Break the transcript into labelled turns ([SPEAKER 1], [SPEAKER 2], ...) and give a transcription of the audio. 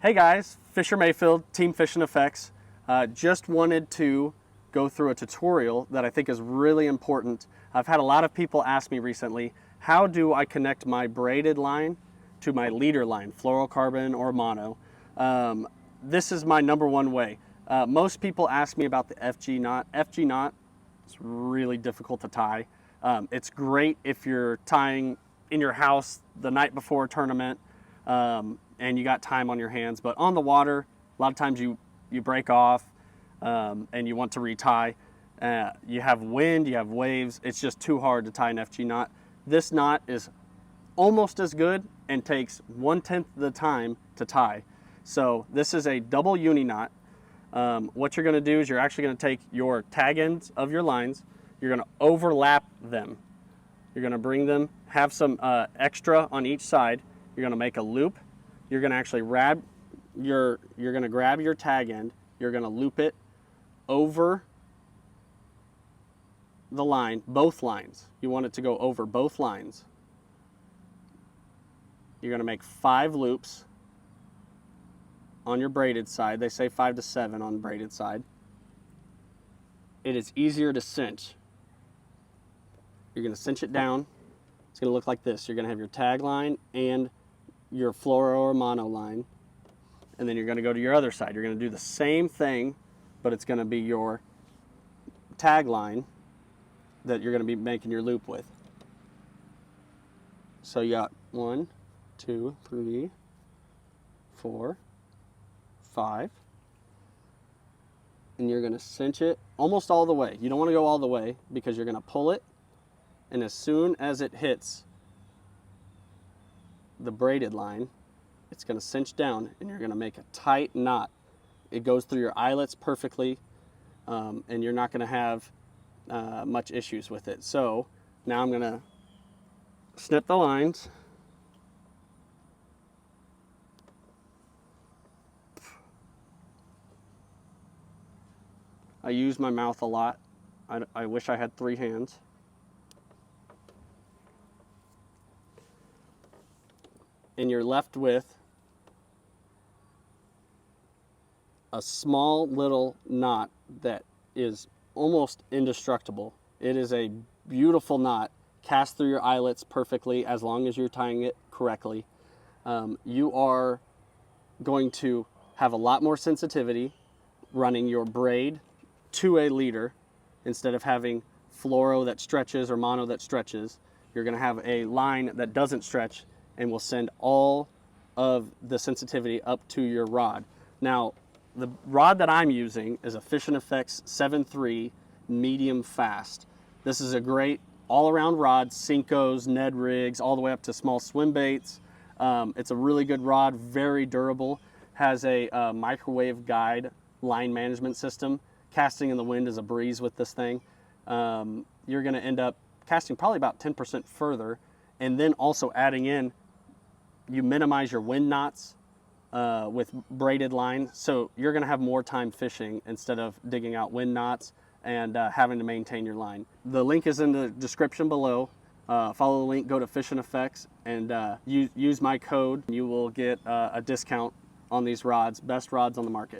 [SPEAKER 1] Hey guys, Fisher Mayfield, Team Fishing Effects. Just wanted to go through a tutorial that I think is really important. I've had a lot of people ask me recently, how do I connect my braided line to my leader line, fluorocarbon or mono? This is my number one way. Most people ask me about the FG knot. FG knot is really difficult to tie. It's great if you're tying in your house the night before a tournament, and you got time on your hands, but on the water, a lot of times you break off and you want to retie. You have wind, you have waves, it's just too hard to tie an FG knot. This knot is almost as good and takes 1/10 the time to tie. So this is a double uni knot. What you're gonna do is you're actually gonna take your tag ends of your lines, you're gonna overlap them. You're gonna bring them, have some extra on each side. You're gonna make a loop. You're gonna actually grab your tag end. You're gonna loop it over the line, both lines. You want it to go over both lines. You're gonna make 5 loops on your braided side. They say 5 to 7 on the braided side. It is easier to cinch. You're gonna cinch it down. It's gonna look like this. You're gonna have your tag line and your fluoro or mono line, and then you're going to go to your other side. You're going to do the same thing, but it's going to be your tag line that you're going to be making your loop with. So you got 1, 2, 3, 4, 5, and you're going to cinch it almost all the way. You don't want to go all the way because you're going to pull it, and as soon as it hits the braided line, it's going to cinch down and you're going to make a tight knot. It goes through your eyelets perfectly, and you're not going to have much issues with it. So now I'm going to snip the lines. I use my mouth a lot. I wish I had 3 hands. And you're left with a small little knot that is almost indestructible. It is a beautiful knot, cast through your eyelets perfectly as long as you're tying it correctly. You are going to have a lot more sensitivity running your braid to a leader instead of having fluoro that stretches or mono that stretches. You're going to have a line that doesn't stretch and will send all of the sensitivity up to your rod. Now, the rod that I'm using is a Fishing Effects 7.3 medium fast. This is a great all-around rod, Senkos, Ned rigs, all the way up to small swim baits. It's a really good rod, very durable, has a microwave guide line management system. Casting in the wind is a breeze with this thing. You're gonna end up casting probably about 10% further, and then also adding in, you minimize your wind knots with braided line, so you're going to have more time fishing instead of digging out wind knots and having to maintain your line. The link is in the description below. Follow the link, go to Fishing Effects, and use my code. You will get a discount on these rods, best rods on the market.